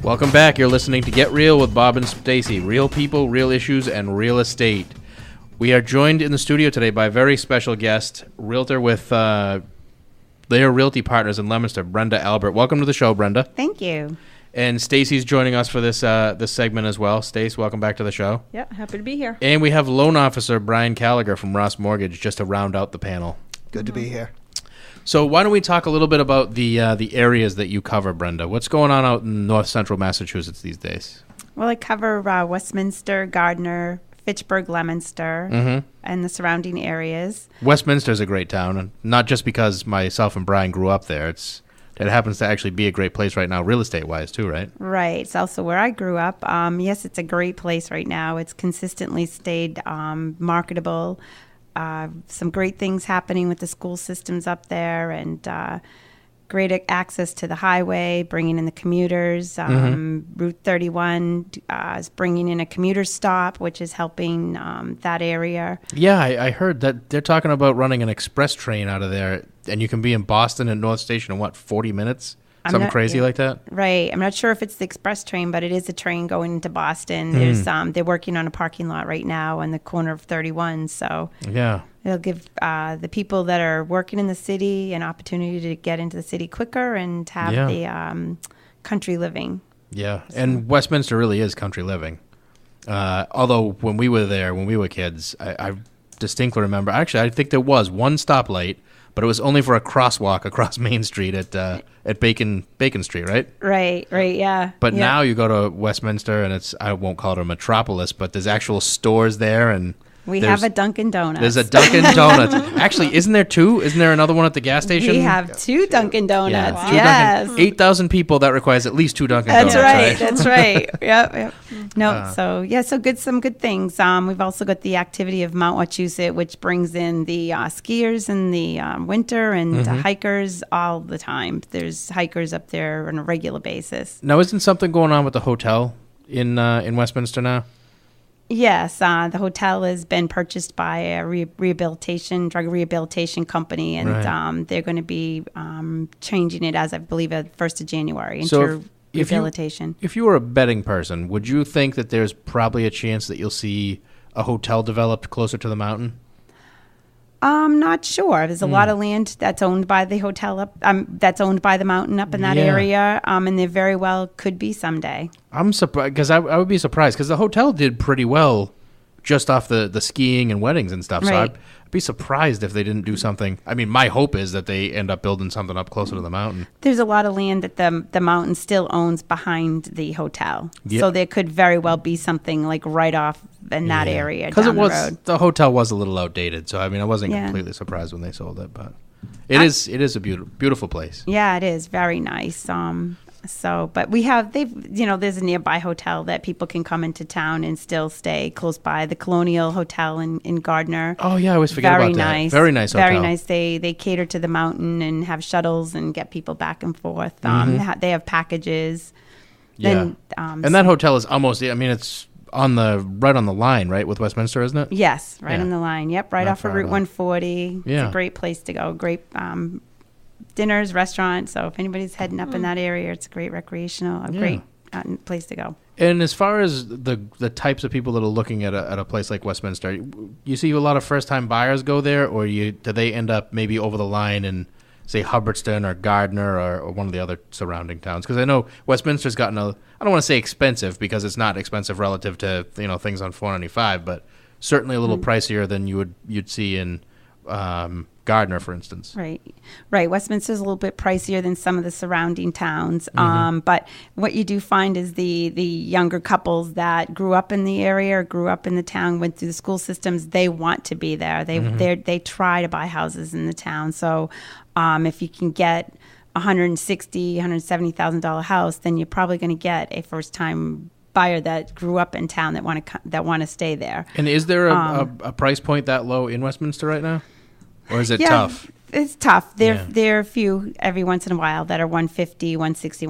Welcome back. You're listening to Get Real with Bob and Stacy. Real people, real issues, and real estate. We are joined in the studio today by a very special guest, realtor with their realty partners in Leominster, Brenda Albert. Welcome to the show, Brenda. Thank you. And Stacy's joining us for this segment as well. Stace, welcome back to the show. Yeah, happy to be here. And we have loan officer Brian Gallagher from Ross Mortgage just to round out the panel. Good to be here. So why don't we talk a little bit about the areas that you cover, Brenda? What's going on out in north central Massachusetts these days? Well, I cover Westminster, Gardner, Fitchburg, Leominster, and the surrounding areas. Westminster's a great town, and not just because myself and Brian grew up there. It happens to actually be a great place right now, real estate-wise, too, right? Right. It's also where I grew up. Yes, it's a great place right now. It's consistently stayed marketable. Some great things happening with the school systems up there, and great access to the highway, bringing in the commuters. Route 31 is bringing in a commuter stop, which is helping that area. Yeah, I heard that they're talking about running an express train out of there, and you can be in Boston at North Station in, 40 minutes? Something crazy like that? Right. I'm not sure if it's the express train, but it is a train going into Boston. There's they're working on a parking lot right now on the corner of 31, so yeah, it'll give the people that are working in the city an opportunity to get into the city quicker and have the country living. Yeah, and Westminster really is country living. Although when we were there, when we were kids, I distinctly remember, actually, I think there was one stoplight, but it was only for a crosswalk across Main Street at Bacon Street, right? Right, yeah. But now you go to Westminster, and I won't call it a metropolis, but there's actual stores there, and we have a Dunkin' Donuts. There's a Dunkin' Donuts. Actually, isn't there two? Isn't there another one at the gas station? We have two Dunkin' Donuts. Yeah, wow. Yes. 8,000 people, that requires at least two Dunkin' Donuts, right? That's right. Yep. No, some good things. We've also got the activity of Mount Wachusett, which brings in the skiers in the winter and hikers all the time. There's hikers up there on a regular basis. Now, isn't something going on with the hotel in Westminster now? Yes, the hotel has been purchased by a drug rehabilitation company, and they're going to be changing it as I believe at 1st of January into rehabilitation. If you were a betting person, would you think that there's probably a chance that you'll see a hotel developed closer to the mountain? I'm not sure. There's a lot of land that's owned by the hotel that's owned by the mountain up in that area, and there very well could be someday. I'm surprised because I would be surprised because the hotel did pretty well just off the skiing and weddings and stuff. Right. So I'd be surprised if they didn't do something. I mean, my hope is that they end up building something up closer to the mountain. There's a lot of land that the mountain still owns behind the hotel, so there could very well be something like right off in that area down the road. The hotel was a little outdated, so I mean, I wasn't completely surprised when they sold it, but it is a beautiful place. Yeah, it is very nice. But there's a nearby hotel that people can come into town and still stay close by, the Colonial Hotel in Gardner. Oh yeah, I always forget about that. Very nice hotel. Very nice. They cater to the mountain and have shuttles and get people back and forth. They have packages. Yeah. And that hotel is almost, I mean, it's right on the line, right, with Westminster, isn't it? Yes, right on the line. Yep, right off of Route 140. Yeah. It's a great place to go. Great dinners, restaurants. So if anybody's heading up in that area, it's a great great place to go. And as far as the types of people that are looking at a place like Westminster, you see a lot of first-time buyers go there, or do they end up maybe over the line in, say, Hubbardston or Gardner or one of the other surrounding towns? Because I know Westminster's gotten I don't want to say expensive because it's not expensive relative to things on 495, but certainly a little pricier than you'd see in Gardner, for instance. Right. Westminster's a little bit pricier than some of the surrounding towns. But what you do find is the younger couples that grew up in the area or grew up in the town, went through the school systems, they want to be there. They try to buy houses in the town. So if you can get $160,000, $170,000 house, then you're probably going to get a first-time buyer that grew up in town that want to stay there. And is there a price point that low in Westminster right now? Or is it tough? It's tough. There are a few every once in a while that are $150,000, $160,000,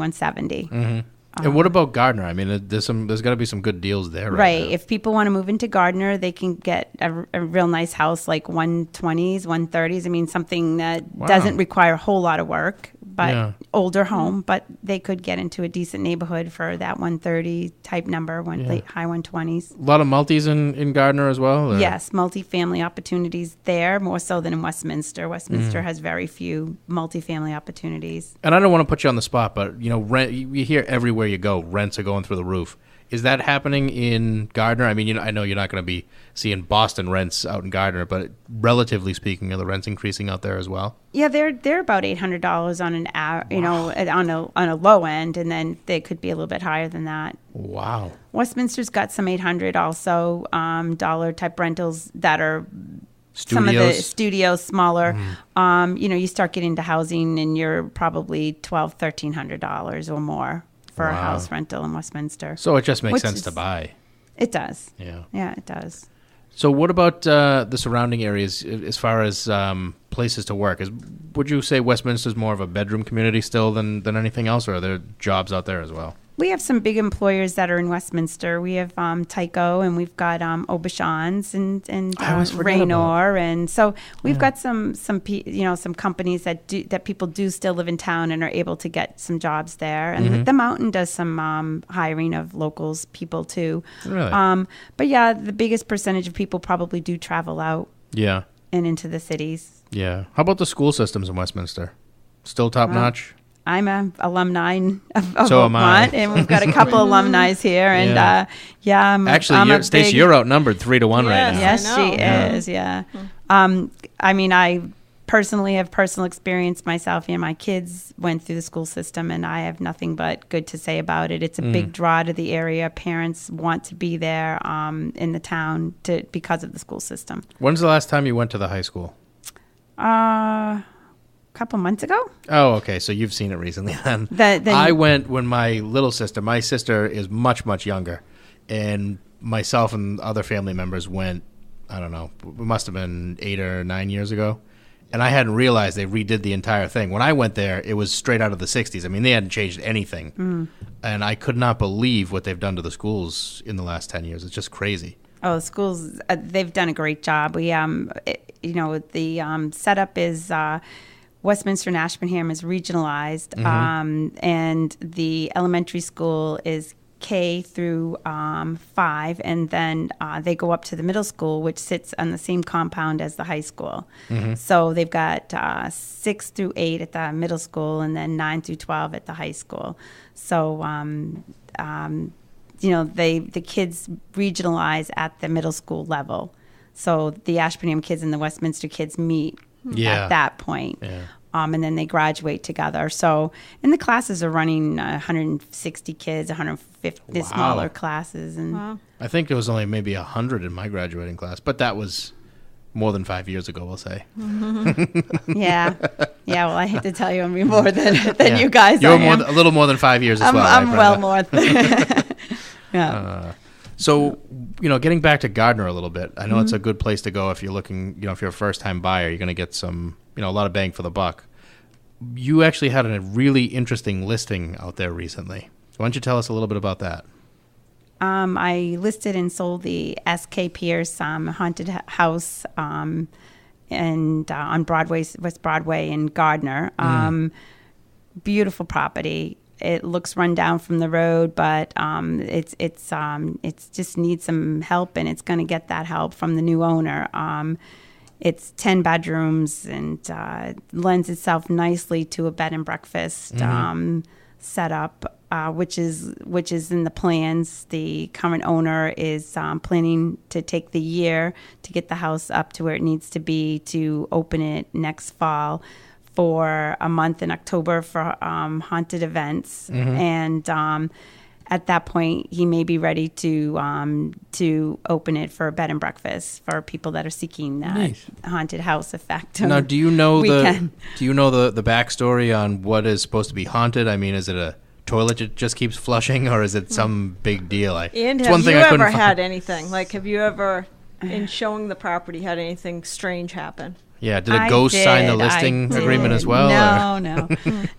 $170,000. And what about Gardner? I mean, there's got to be some good deals there, Right. now. If people want to move into Gardner, they can get a real nice house, like 120s, 130s. I mean, something that doesn't require a whole lot of work, but older home. But they could get into a decent neighborhood for that 130 type number, high 120s. A lot of multis in Gardner as well? Or? Yes, multifamily opportunities there, more so than in Westminster. Westminster has very few multifamily opportunities. And I don't want to put you on the spot, but, rent, you hear everywhere you go, rents are going through the roof. Is that happening in Gardner? I mean, I know you're not going to be seeing Boston rents out in Gardner, but relatively speaking, are the rents increasing out there as well? Yeah, they're about $800 on an hour, on a low end, and then they could be a little bit higher than that. Wow. Westminster's got some 800 also dollar type rentals that are Studios? Some of the studios smaller. You start getting into housing, and you're probably $1,200-$1,300 or more for a house rental in Westminster. So it just makes sense to buy. It does. Yeah. Yeah, it does. So what about the surrounding areas as far as places to work? Would you say Westminster's more of a bedroom community still than anything else, or are there jobs out there as well? We have some big employers that are in Westminster. We have Tyco, and we've got Aubuchon's and Raynor, and so we've got some companies that people do still live in town and are able to get some jobs there. And the Mountain does some hiring of locals people too. Really? But yeah, the biggest percentage of people probably do travel out. Yeah. And into the cities. Yeah. How about the school systems in Westminster? Still top notch? I'm an alumni of so am I. Oakmont, and we've got a couple alumni here. And Stacey, you're outnumbered 3-1 right now. Yes, she is. Yeah. I personally have personal experience myself, and my kids went through the school system, and I have nothing but good to say about it. It's a big draw to the area. Parents want to be there in the town because of the school system. When's the last time you went to the high school? Couple months ago. Oh, okay. So you've seen it recently then. I went when my sister is much, much younger, and myself and other family members went, I don't know, it must have been 8 or 9 years ago. And I hadn't realized they redid the entire thing. When I went there, it was straight out of the 60s. I mean, they hadn't changed anything. And I could not believe what they've done to the schools in the last 10 years. It's just crazy. Oh, schools, they've done a great job. We, the setup is... Westminster and Ashburnham is regionalized, and the elementary school is K through 5, and then they go up to the middle school, which sits on the same compound as the high school. So they've got 6 through 8 at the middle school, and then 9 through 12 at the high school. So the kids regionalize at the middle school level. So the Ashburnham kids and the Westminster kids meet at that point. Yeah. And then they graduate together. So, and the classes are running 160 kids, 150 smaller classes. And I think it was only maybe 100 in my graduating class, but that was more than 5 years ago, we'll say. Yeah. Well, I hate to tell you, I'm more than you guys. You're a little more than 5 years as well. I'm well more. Yeah. So, getting back to Gardner a little bit, I know it's a good place to go if you're looking, if you're a first-time buyer, you're going to get some, a lot of bang for the buck. You actually had a really interesting listing out there recently. Why don't you tell us a little bit about that? I listed and sold the S.K. Pierce haunted house and on West Broadway in Gardner. Beautiful property. It looks run down from the road, but it's just needs some help, and it's going to get that help from the new owner. It's 10 bedrooms and lends itself nicely to a bed and breakfast setup, which is in the plans. The current owner is planning to take the year to get the house up to where it needs to be to open it next fall for a month in October for haunted events, and at that point he may be ready to open it for a bed and breakfast for people that are seeking that haunted house effect. Now, do you know the backstory on what is supposed to be haunted? I mean, is it a toilet that just keeps flushing, or is it some big deal? And have you ever had anything have you ever, in showing the property, had anything strange happen? Yeah, did a ghost sign the listing agreement as well?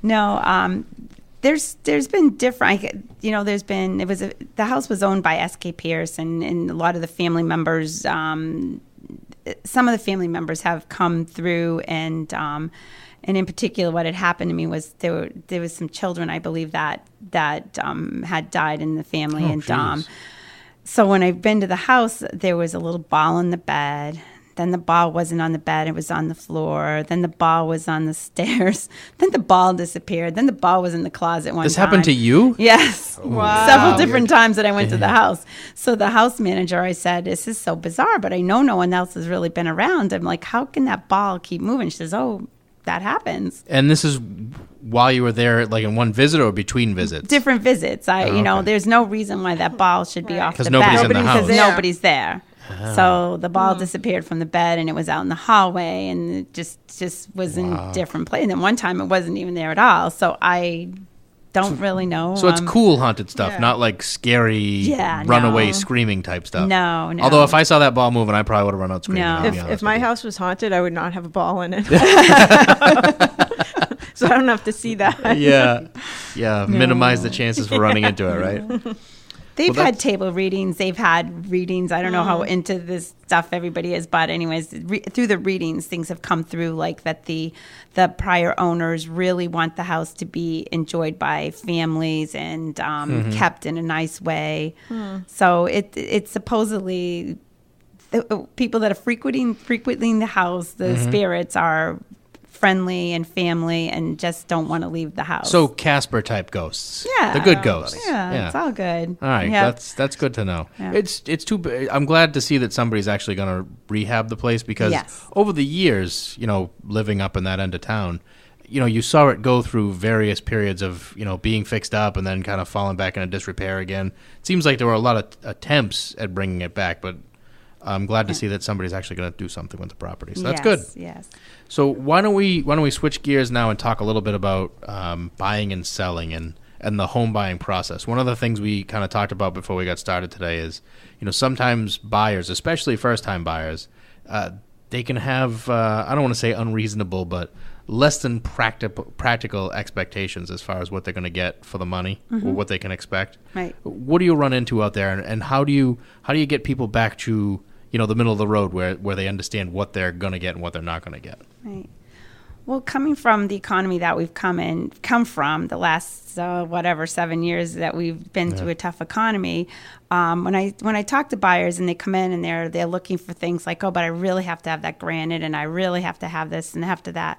No. there's been different. The house was owned by S.K. Pierce, and a lot of the family members. Some of the family members have come through, and in particular, what had happened to me was there was some children, I believe, that had died in the family, so when I've been to the house, there was a little ball in the bed. Then the ball wasn't on the bed, it was on the floor. Then the ball was on the stairs. Then the ball disappeared. Then the ball was in the closet one time. This happened to you? Yes. Wow. Several different times that I went to the house. So the house manager, I said, this is so bizarre, but I know no one else has really been around. I'm like, how can that ball keep moving? She says, oh, that happens. And this is while you were there, like in one visit or between visits? Different visits. There's no reason why that ball should be off the bed. Nobody's in the house. Because nobody's there. So the ball disappeared from the bed, and it was out in the hallway, and it just was in a different place. And then one time it wasn't even there at all. So I don't really know. So it's cool haunted stuff, not like scary runaway screaming type stuff. No. Although if I saw that ball moving, I probably would have run out screaming. No. If my house was haunted, I would not have a ball in it. So I don't have to see that. Yeah. Minimize the chances for running into it, right? They've had table readings. They've had readings. I don't know how into this stuff everybody is, but anyways, through the readings, things have come through like that the prior owners really want the house to be enjoyed by families and kept in a nice way. So it's supposedly the people that are frequenting the house, the spirits are friendly and family and just don't want to leave the house. So Casper type ghosts. Yeah. The good ghosts. Yeah. It's all good. All right. Yep. That's good to know. Yeah. It's too I'm glad to see that somebody's actually going to rehab the place because over the years, living up in that end of town, you saw it go through various periods of, being fixed up and then kind of falling back into disrepair again. It seems like there were a lot of attempts at bringing it back, but I'm glad to see that somebody's actually going to do something with the property. So that's good. Yes. So why don't we switch gears now and talk a little bit about buying and selling and the home buying process. One of the things we kind of talked about before we got started today is, sometimes buyers, especially first-time buyers, they can have, I don't want to say unreasonable, but less than practical expectations as far as what they're going to get for the money or what they can expect. Right. What do you run into out there, and how do you get people back to the middle of the road where they understand what they're going to get and what they're not going to get? Right. Well, coming from the economy that we've come from the last 7 years that we've been through a tough economy, when I talk to buyers and they come in and they're looking for things like, oh, but I really have to have that granite and I really have to have this and have to that.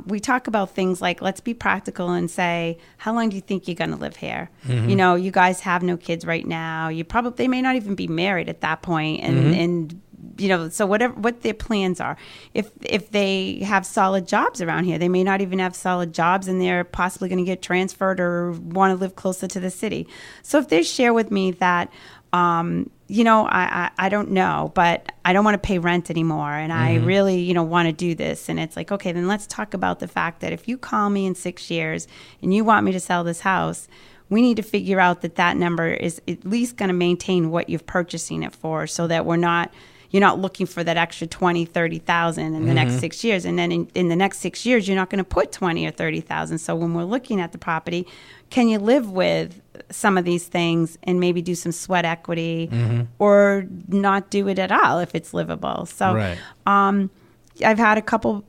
We talk about things like, let's be practical and say, how long do you think you're going to live here? You guys have no kids right now. They may not even be married at that point, and so what their plans are. If they have solid jobs around here, they may not even have solid jobs, and they're possibly going to get transferred or want to live closer to the city. So if they share with me that, I don't know, but I don't want to pay rent anymore, and I really, want to do this. And it's like, okay, then let's talk about the fact that if you call me in 6 years and you want me to sell this house, we need to figure out that number is at least going to maintain what you're purchasing it for, so that you're not looking for that extra 20, 30,000 in the next 6 years. And then in the next 6 years, you're not going to put 20 or 30,000. So when we're looking at the property, can you live with some of these things and maybe do some sweat equity or not do it at all if it's livable? So I've had a couple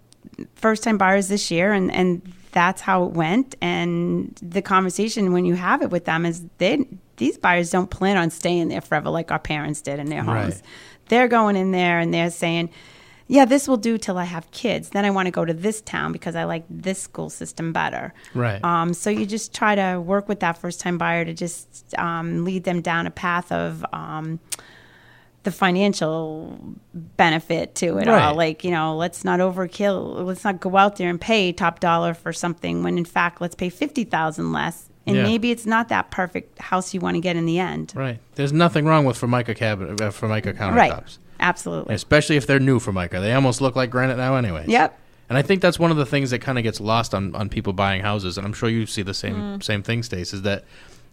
first-time buyers this year, and that's how it went. And the conversation when you have it with them is these buyers don't plan on staying there forever like our parents did in their homes. Right. They're going in there and they're saying, yeah, this will do till I have kids. Then I want to go to this town because I like this school system better. Right. So you just try to work with that first-time buyer to just lead them down a path of the financial benefit to it all. Like, let's not overkill. Let's not go out there and pay top dollar for something when, in fact, let's pay $50,000 less. And maybe it's not that perfect house you want to get in the end. Right. There's nothing wrong with Formica countertops. Right. Absolutely. Especially if they're new Formica. They almost look like granite now anyways. Yep. And I think that's one of the things that kind of gets lost on people buying houses. And I'm sure you see the same thing, Stace, is that,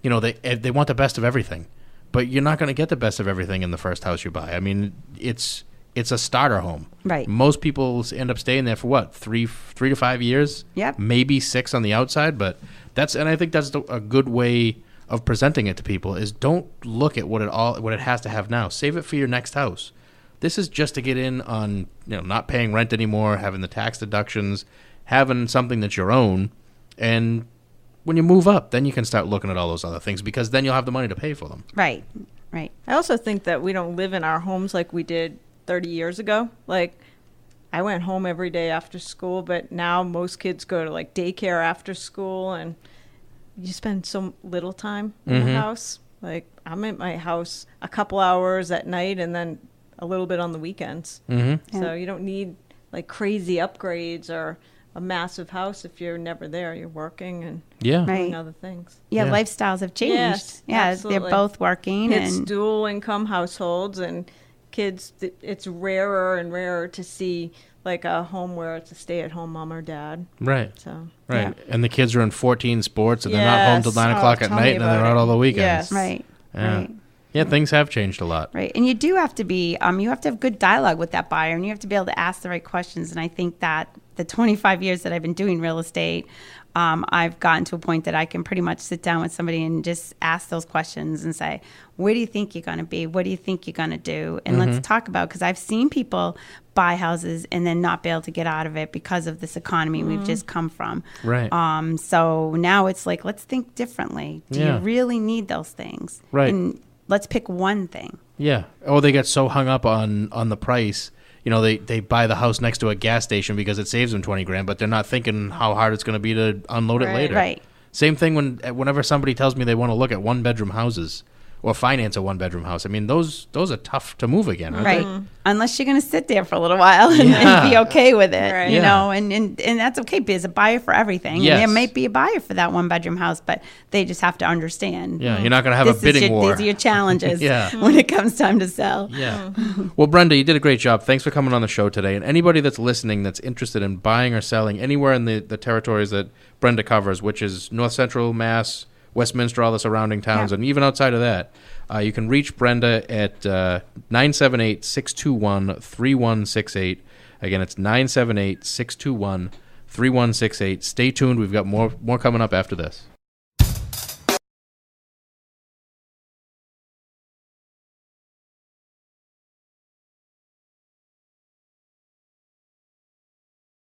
they want the best of everything. But you're not going to get the best of everything in the first house you buy. I mean, it's a starter home. Right. Most people end up staying there for what, 3 to 5 years? Yep. Maybe 6 on the outside, but And I think that's a good way of presenting it to people is don't look at what it has to have now. Save it for your next house. This is just to get in on, not paying rent anymore, having the tax deductions, having something that's your own. And when you move up, then you can start looking at all those other things because then you'll have the money to pay for them. Right. I also think that we don't live in our homes like we did 30 years ago. Like, I went home every day after school, but now most kids go to like daycare after school, and you spend so little time in the house. Like, I'm at my house a couple hours at night and then a little bit on the weekends. Mm-hmm. So you don't need like crazy upgrades or a massive house if you're never there. You're working and doing other things. Yeah, lifestyles have changed. Yes, yeah, absolutely. They're both working. It's and dual income households, and kids, it's rarer and rarer to see like a home where it's a stay-at-home mom or dad. Right. So Right. Yeah. And the kids are in 14 sports, and they're not home till 9 o'clock at night, and then they're out all the weekends. Yes. Right. Yeah. Right. Yeah, things have changed a lot. Right. And you do have to be, you have to have good dialogue with that buyer, and you have to be able to ask the right questions. And I think that the 25 years that I've been doing real estate, I've gotten to a point that I can pretty much sit down with somebody and just ask those questions and say, where do you think you're going to be? What do you think you're going to do? And let's talk about, because I've seen people buy houses and then not be able to get out of it because of this economy we've just come from. Right. So now it's like, let's think differently. Do you really need those things? Right. And let's pick one thing. Yeah. Oh, they get so hung up on the price. They buy the house next to a gas station because it saves them $20,000, but they're not thinking how hard it's going to be to unload it later. Right. Same thing whenever somebody tells me they want to look at one-bedroom houses or finance a one-bedroom house. I mean, those are tough to move again, aren't right. Unless you're going to sit there for a little while and be okay with it, right. you know, and that's okay. There's a buyer for everything. Yes. And there might be a buyer for that one-bedroom house, but they just have to understand. Yeah, you're not going to have a bidding war. These are your challenges Yeah. when it comes time to sell. Yeah. Well, Brenda, you did a great job. Thanks for coming on the show today. And anybody that's listening that's interested in buying or selling anywhere in the territories that Brenda covers, which is North Central Mass, Westminster, all the surrounding towns, and even outside of that, you can reach Brenda at 978-621-3168. Again, it's 978-621-3168. Stay tuned. We've got more coming up after this.